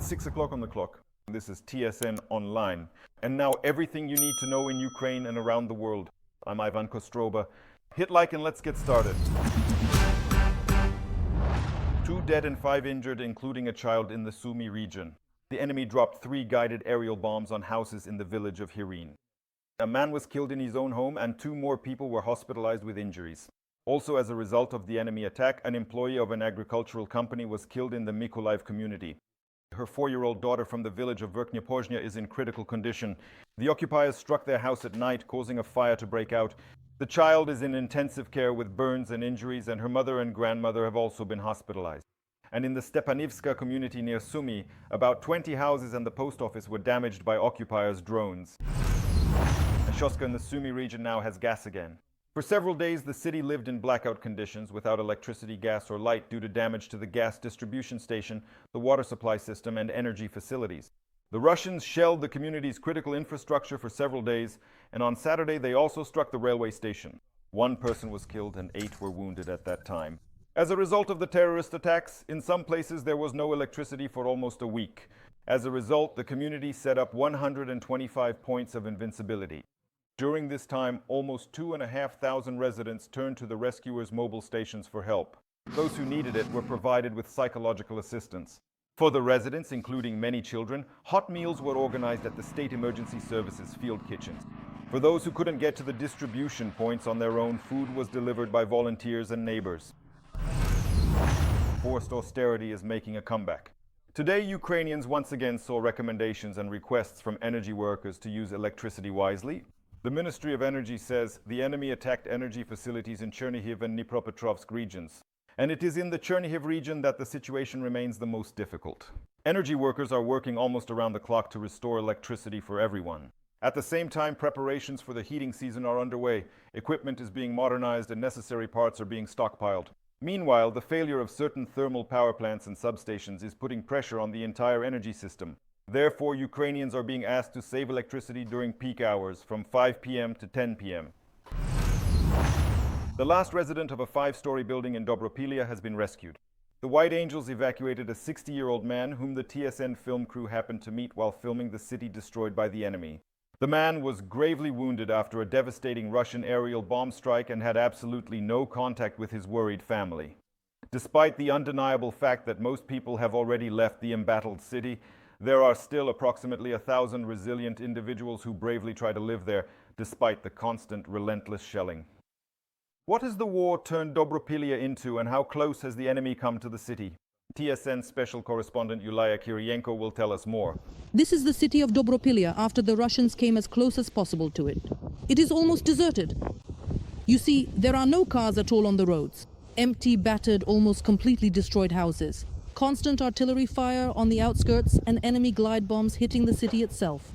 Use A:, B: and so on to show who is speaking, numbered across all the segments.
A: 6 o'clock on the clock. This is TSN Online. And now everything you need to know in Ukraine and around the world. I'm Ivan Kostroba. Hit like and let's get started. 2 dead and 5 injured, including a child in the Sumy region. The enemy dropped 3 guided aerial bombs on houses in the village of Hyrine. A man was killed in his own home and 2 more people were hospitalized with injuries. Also, as a result of the enemy attack, an employee of an agricultural company was killed in the Mykolaiv community. Her 4-year-old daughter from the village of Dnipropetrovsk is in critical condition. The occupiers struck their house at night, causing a fire to break out. The child is in intensive care with burns and injuries, and her mother and grandmother have also been hospitalized. And in the Stepanivska community near Sumy, about 20 houses and the post office were damaged by occupiers' drones. And Shostka in the Sumy region now has gas again. For several days, the city lived in blackout conditions without electricity, gas, or light due to damage to the gas distribution station, the water supply system, and energy facilities. The Russians shelled the community's critical infrastructure for several days, and on Saturday they also struck the railway station. 1 person was killed and 8 were wounded at that time. As a result of the terrorist attacks, in some places there was no electricity for almost a week. As a result, the community set up 125 points of invincibility. During this time, almost 2,500 residents turned to the rescuers' mobile stations for help. Those who needed it were provided with psychological assistance. For the residents, including many children, hot meals were organized at the State Emergency Services field kitchens. For those who couldn't get to the distribution points on their own, food was delivered by volunteers and neighbors. Forced austerity is making a comeback. Today, Ukrainians once again saw recommendations and requests from energy workers to use electricity wisely. The Ministry of Energy says the enemy attacked energy facilities in Chernihiv and Dnipropetrovsk regions. And it is in the Chernihiv region that the situation remains the most difficult. Energy workers are working almost around the clock to restore electricity for everyone. At the same time, preparations for the heating season are underway. Equipment is being modernized and necessary parts are being stockpiled. Meanwhile, the failure of certain thermal power plants and substations is putting pressure on the entire energy system. Therefore, Ukrainians are being asked to save electricity during peak hours from 5 p.m. to 10 p.m. The last resident of a 5-story building in Dobropillia has been rescued. The White Angels evacuated a 60-year-old man whom the TSN film crew happened to meet while filming the city destroyed by the enemy. The man was gravely wounded after a devastating Russian aerial bomb strike and had absolutely no contact with his worried family. Despite the undeniable fact that most people have already left the embattled city, there are still approximately 1,000 resilient individuals who bravely try to live there, despite the constant, relentless shelling. What has the war turned Dobropillia into, and how close has the enemy come to the city? TSN special correspondent Yulia Kyrienko will tell us more.
B: This is the city of Dobropillia after the Russians came as close as possible to it. It is almost deserted. You see, there are no cars at all on the roads. Empty, battered, almost completely destroyed houses. Constant artillery fire on the outskirts and enemy glide bombs hitting the city itself.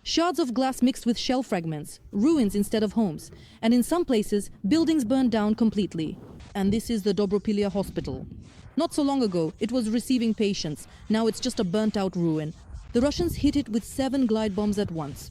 B: Shards of glass mixed with shell fragments, ruins instead of homes, and in some places, buildings burned down completely. And this is the Dobropillia hospital. Not so long ago, it was receiving patients. Now it's just a burnt-out ruin. The Russians hit it with 7 glide bombs at once.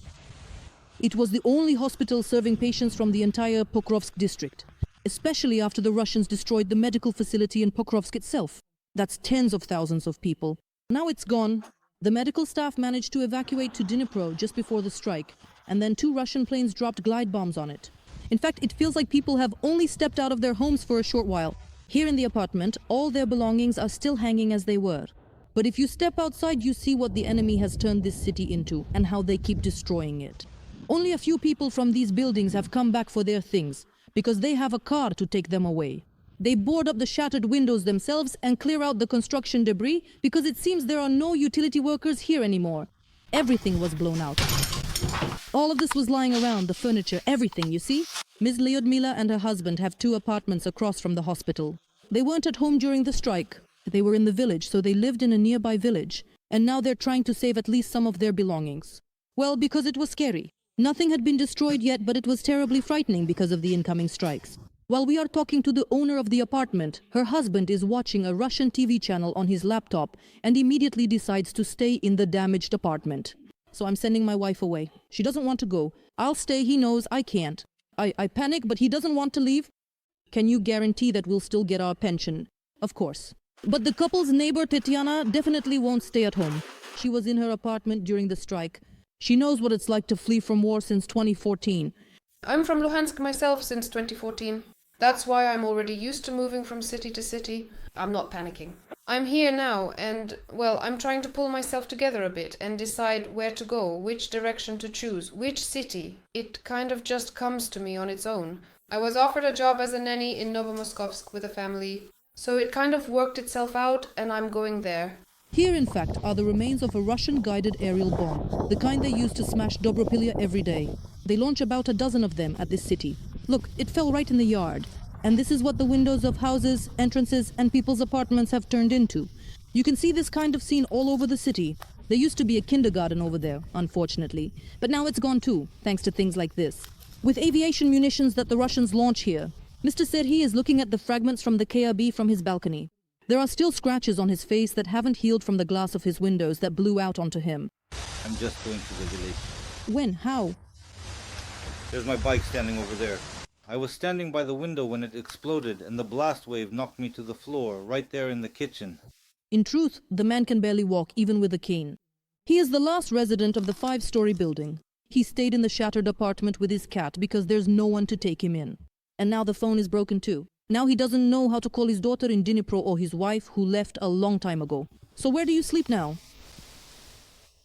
B: It was the only hospital serving patients from the entire Pokrovsk district, especially after the Russians destroyed the medical facility in Pokrovsk itself. That's tens of thousands of people. Now it's gone. The medical staff managed to evacuate to Dnipro just before the strike, and then 2 Russian planes dropped glide bombs on it. In fact, it feels like people have only stepped out of their homes for a short while. Here in the apartment, all their belongings are still hanging as they were. But if you step outside, you see what the enemy has turned this city into and how they keep destroying it. Only a few people from these buildings have come back for their things, because they have a car to take them away. They board up the shattered windows themselves and clear out the construction debris because it seems there are no utility workers here anymore. Everything was blown out. All of this was lying around, the furniture, everything, you see? Ms. Lyudmila and her husband have 2 apartments across from the hospital. They weren't at home during the strike. They were in the village, so they lived in a nearby village. And now they're trying to save at least some of their belongings. Well, because it was scary. Nothing had been destroyed yet, but it was terribly frightening because of the incoming strikes. While we are talking to the owner of the apartment, her husband is watching a Russian TV channel on his laptop and immediately decides to stay in the damaged apartment. So I'm sending my wife away. She doesn't want to go. I'll stay, he knows I can't. I panic, but he doesn't want to leave. Can you guarantee that we'll still get our pension? Of course. But the couple's neighbor Tetiana definitely won't stay at home. She was in her apartment during the strike. She knows what it's like to flee from war since 2014.
C: I'm from Luhansk myself since 2014. That's why I'm already used to moving from city to city. I'm not panicking. I'm here now and, well, I'm trying to pull myself together a bit and decide where to go, which direction to choose, which city. It kind of just comes to me on its own. I was offered a job as a nanny in Novomoskovsk with a family, so it kind of worked itself out and I'm going there.
B: Here, in fact, are the remains of a Russian-guided aerial bomb, the kind they use to smash Dobropillia every day. They launch about a dozen of them at this city. Look, it fell right in the yard. And this is what the windows of houses, entrances, and people's apartments have turned into. You can see this kind of scene all over the city. There used to be a kindergarten over there, unfortunately. But now it's gone too, thanks to things like this. With aviation munitions that the Russians launch here, Mr. Serhiy is looking at the fragments from the KRB from his balcony. There are still scratches on his face that haven't healed from the glass of his windows that blew out onto him.
D: I'm just going to the village.
B: When? How?
D: There's my bike standing over there. I was standing by the window when it exploded and the blast wave knocked me to the floor, right there in the kitchen.
B: In truth, the man can barely walk, even with a cane. He is the last resident of the 5-story building. He stayed in the shattered apartment with his cat because there's no one to take him in. And now the phone is broken too. Now he doesn't know how to call his daughter in Dnipro or his wife who left a long time ago. So where do you sleep now?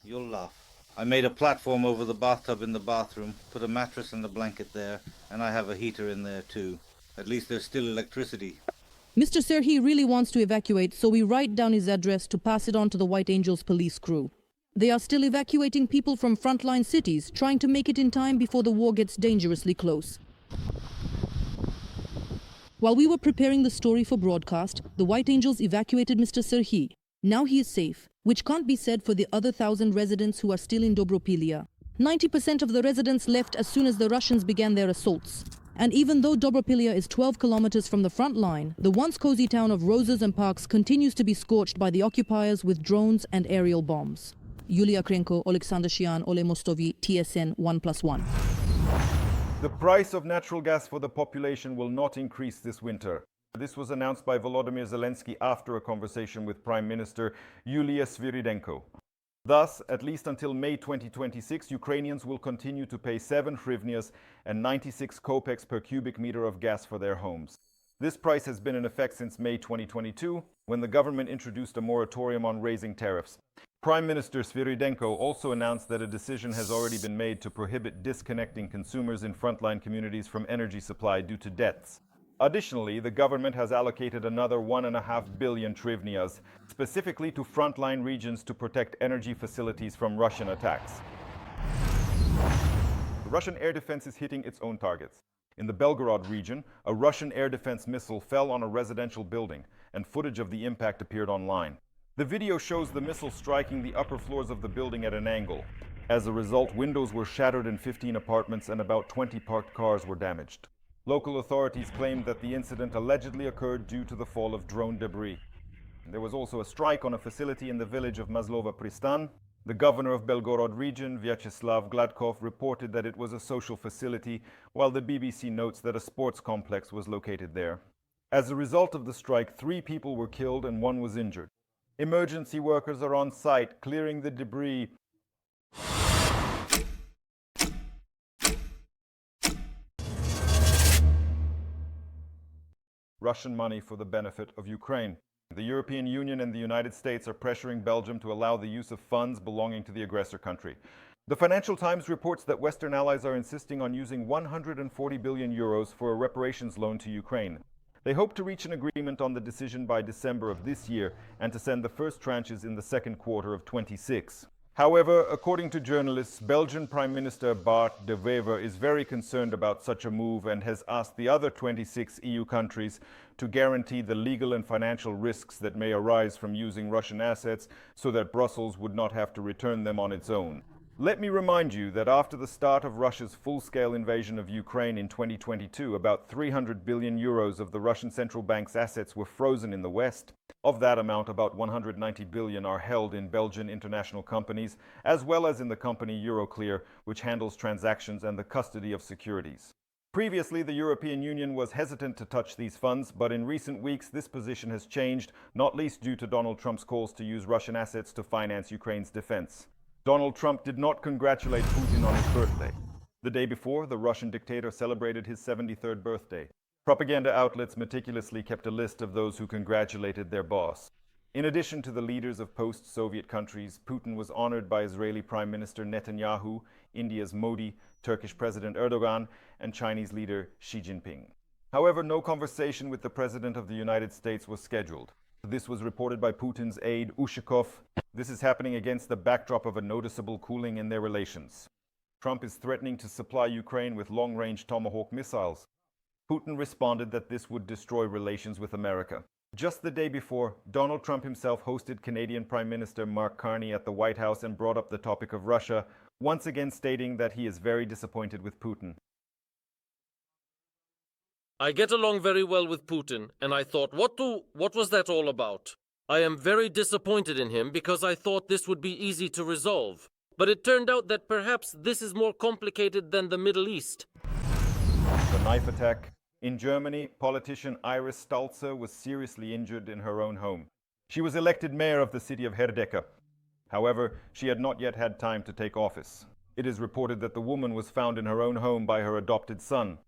D: You'll laugh. I made a platform over the bathtub in the bathroom, put a mattress and a blanket there, and I have a heater in there too. At least there's still electricity.
B: Mr. Serhiy really wants to evacuate, so we write down his address to pass it on to the White Angels police crew. They are still evacuating people from frontline cities, trying to make it in time before the war gets dangerously close. While we were preparing the story for broadcast, the White Angels evacuated Mr. Serhiy. Now he is safe, which can't be said for the other 1,000 residents who are still in Dobropillia. 90% of the residents left as soon as the Russians began their assaults. And even though Dobropillia is 12 kilometers from the front line, the once cozy town of roses and parks continues to be scorched by the occupiers with drones and aerial bombs. Yulia Kyrienko, Alexander Shian, Ole Mostovi, TSN 1+1.
A: The price of natural gas for the population will not increase this winter. This was announced by Volodymyr Zelensky after a conversation with Prime Minister Yulia Kyrienko. Thus, at least until May 2026, Ukrainians will continue to pay 7 hryvnias and 96 kopecks per cubic meter of gas for their homes. This price has been in effect since May 2022, when the government introduced a moratorium on raising tariffs. Prime Minister Kyrienko also announced that a decision has already been made to prohibit disconnecting consumers in frontline communities from energy supply due to debts. Additionally, the government has allocated another 1.5 billion hryvnias, specifically to frontline regions to protect energy facilities from Russian attacks. The Russian air defense is hitting its own targets. In the Belgorod region, a Russian air defense missile fell on a residential building, and footage of the impact appeared online. The video shows the missile striking the upper floors of the building at an angle. As a result, windows were shattered in 15 apartments and about 20 parked cars were damaged. Local authorities claimed that the incident allegedly occurred due to the fall of drone debris. There was also a strike on a facility in the village of Mazlova Pristan. The governor of Belgorod region, Vyacheslav Gladkov, reported that it was a social facility, while the BBC notes that a sports complex was located there. As a result of the strike, 3 people were killed and 1 was injured. Emergency workers are on site, clearing the debris. Russian money for the benefit of Ukraine. The European Union and the United States are pressuring Belgium to allow the use of funds belonging to the aggressor country. The Financial Times reports that Western allies are insisting on using 140 billion euros for a reparations loan to Ukraine. They hope to reach an agreement on the decision by December of this year and to send the first tranches in the second quarter of 26. However, according to journalists, Belgian Prime Minister Bart De Wever is very concerned about such a move and has asked the other 26 EU countries to guarantee the legal and financial risks that may arise from using Russian assets so that Brussels would not have to return them on its own. Let me remind you that after the start of Russia's full-scale invasion of Ukraine in 2022, about 300 billion euros of the Russian central bank's assets were frozen in the West. Of that amount, about 190 billion are held in Belgian international companies, as well as in the company Euroclear, which handles transactions and the custody of securities. Previously, the European Union was hesitant to touch these funds, but in recent weeks this position has changed, not least due to Donald Trump's calls to use Russian assets to finance Ukraine's defense. Donald Trump did not congratulate Putin on his birthday. The day before, the Russian dictator celebrated his 73rd birthday. Propaganda outlets meticulously kept a list of those who congratulated their boss. In addition to the leaders of post-Soviet countries, Putin was honored by Israeli Prime Minister Netanyahu, India's Modi, Turkish President Erdogan, and Chinese leader Xi Jinping. However, no conversation with the President of the United States was scheduled. This was reported by Putin's aide Ushakov. This is happening against the backdrop of a noticeable cooling in their relations. Trump is threatening to supply Ukraine with long-range Tomahawk missiles. Putin responded that this would destroy relations with America. Just the day before, Donald Trump himself hosted Canadian Prime Minister Mark Carney at the White House and brought up the topic of Russia, once again stating that he is very disappointed with Putin.
E: I get along very well with Putin, and I thought, what was that all about? I am very disappointed in him because I thought this would be easy to resolve. But it turned out that perhaps this is more complicated than the Middle East.
A: The knife attack. In Germany, politician Iris Stalzer was seriously injured in her own home. She was elected mayor of the city of Herdecke. However, she had not yet had time to take office. It is reported that the woman was found in her own home by her adopted son.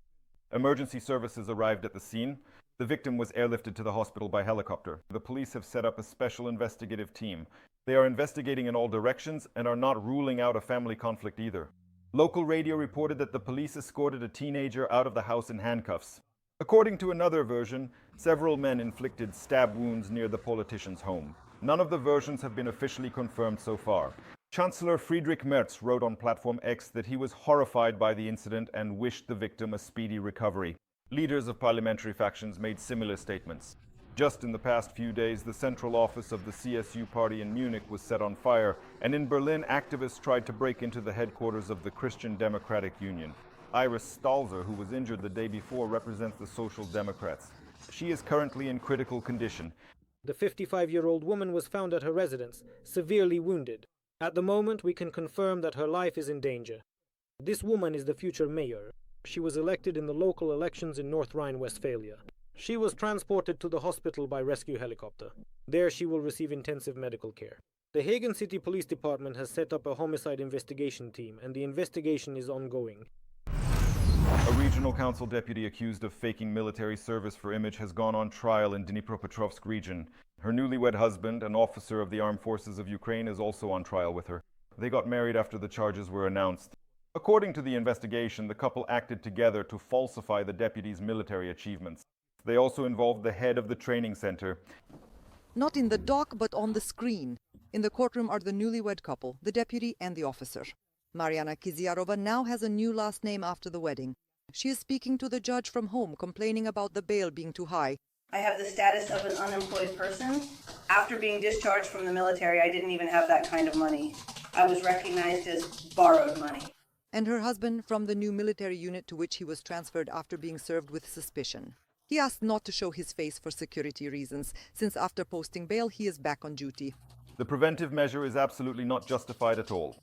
A: Emergency services arrived at the scene. The victim was airlifted to the hospital by helicopter. The police have set up a special investigative team. They are investigating in all directions and are not ruling out a family conflict either. Local radio reported that the police escorted a teenager out of the house in handcuffs. According to another version, several men inflicted stab wounds near the politician's home. None of the versions have been officially confirmed so far. Chancellor Friedrich Merz wrote on Platform X that he was horrified by the incident and wished the victim a speedy recovery. Leaders of parliamentary factions made similar statements. Just in the past few days, the central office of the CSU party in Munich was set on fire, and in Berlin, activists tried to break into the headquarters of the Christian Democratic Union. Iris Stalzer, who was injured the day before, represents the Social Democrats. She is currently in critical condition.
F: The 55-year-old woman was found at her residence, severely wounded. At the moment, we can confirm that her life is in danger. This woman is the future mayor. She was elected in the local elections in North Rhine-Westphalia. She was transported to the hospital by rescue helicopter. There she will receive intensive medical care. The Hagen City Police Department has set up a homicide investigation team, and the investigation is ongoing.
A: A regional council deputy accused of faking military service for image has gone on trial in Dnipropetrovsk region. Her newlywed husband, an officer of the Armed Forces of Ukraine, is also on trial with her. They got married after the charges were announced. According to the investigation, the couple acted together to falsify the deputy's military achievements. They also involved the head of the training center.
G: Not in the dock, but on the screen. In the courtroom are the newlywed couple, the deputy and the officer. Mariana Kiziarova now has a new last name after the wedding. She is speaking to the judge from home, complaining about the bail being too high.
H: I have the status of an unemployed person. After being discharged from the military, I didn't even have that kind of money. I was recognized as borrowed money.
G: And her husband from the new military unit to which he was transferred after being served with suspicion. He asked not to show his face for security reasons, since after posting bail he is back on duty.
A: The preventive measure is absolutely not justified at all.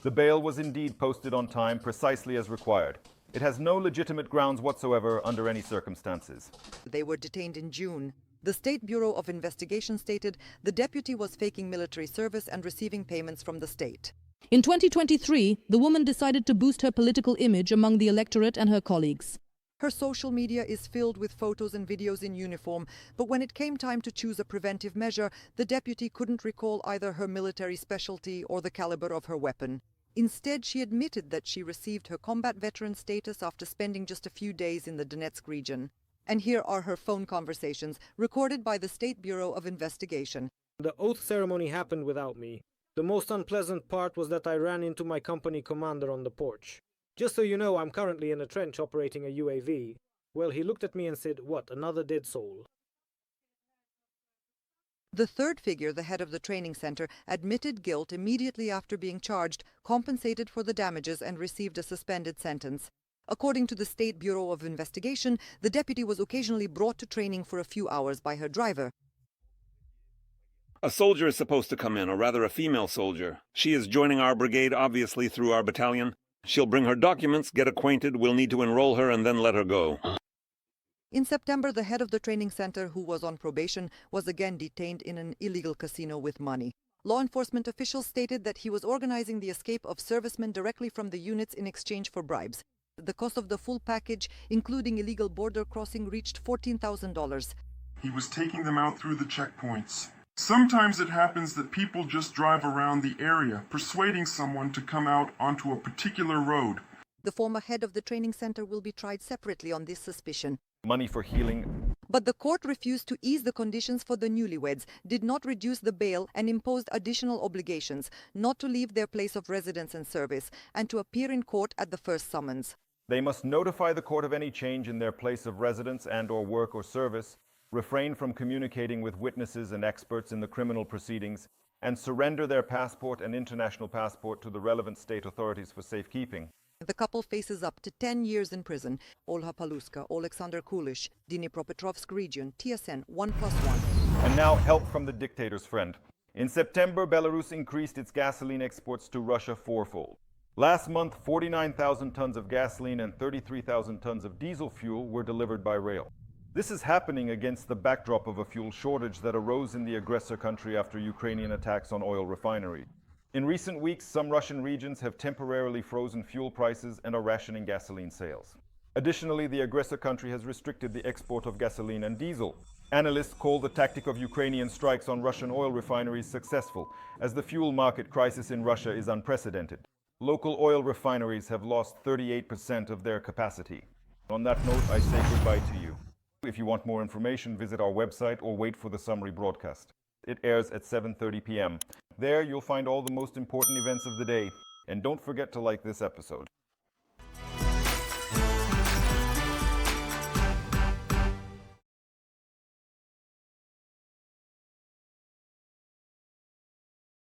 A: The bail was indeed posted on time, precisely as required. It has no legitimate grounds whatsoever under any circumstances.
G: They were detained in June. The State Bureau of Investigation stated the deputy was faking military service and receiving payments from the state.
B: In 2023, the woman decided to boost her political image among the electorate and her colleagues.
G: Her social media is filled with photos and videos in uniform, but when it came time to choose a preventive measure, the deputy couldn't recall either her military specialty or the caliber of her weapon. Instead, she admitted that she received her combat veteran status after spending just a few days in the Donetsk region. And here are her phone conversations, recorded by the State Bureau of Investigation.
F: The oath ceremony happened without me. The most unpleasant part was that I ran into my company commander on the porch. Just so you know, I'm currently in a trench operating a UAV. Well, he looked at me and said, "What, another dead soul?"
G: The third figure, the head of the training center, admitted guilt immediately after being charged, compensated for the damages and received a suspended sentence. According to the State Bureau of Investigation, the deputy was occasionally brought to training for a few hours by her driver.
I: A soldier is supposed to come in, or rather a female soldier. She is joining our brigade, obviously through our battalion. She'll bring her documents, get acquainted, we'll need to enroll her and then let her go.
G: In September, the head of the training center, who was on probation, was again detained in an illegal casino with money. Law enforcement officials stated that he was organizing the escape of servicemen directly from the units in exchange for bribes. The cost of the full package, including illegal border crossing, reached $14,000.
J: He was taking them out through the checkpoints. Sometimes it happens that people just drive around the area, persuading someone to come out onto a particular road.
G: The former head of the training center will be tried separately on this suspicion.
A: Money for healing.
G: But the court refused to ease the conditions for the newlyweds, did not reduce the bail, and imposed additional obligations not to leave their place of residence and service, and to appear in court at the first summons.
A: They must notify the court of any change in their place of residence and/or work or service, refrain from communicating with witnesses and experts in the criminal proceedings, and surrender their passport and international passport to the relevant state authorities for safekeeping.
G: The couple faces up to 10 years in prison. Olha Paluska, Alexander Kulish, Dnipropetrovsk region, TSN 1+1.
A: And now help from the dictator's friend. In September, Belarus increased its gasoline exports to Russia fourfold. Last month, 49,000 tons of gasoline and 33,000 tons of diesel fuel were delivered by rail. This is happening against the backdrop of a fuel shortage that arose in the aggressor country after Ukrainian attacks on oil refineries. In recent weeks, some Russian regions have temporarily frozen fuel prices and are rationing gasoline sales. Additionally, the aggressor country has restricted the export of gasoline and diesel. Analysts call the tactic of Ukrainian strikes on Russian oil refineries successful, as the fuel market crisis in Russia is unprecedented. Local oil refineries have lost 38% of their capacity. On that note, I say goodbye to you. If you want more information, visit our website or wait for the summary broadcast. It airs at 7:30 p.m. There you'll find all the most important events of the day. And don't forget to like this episode.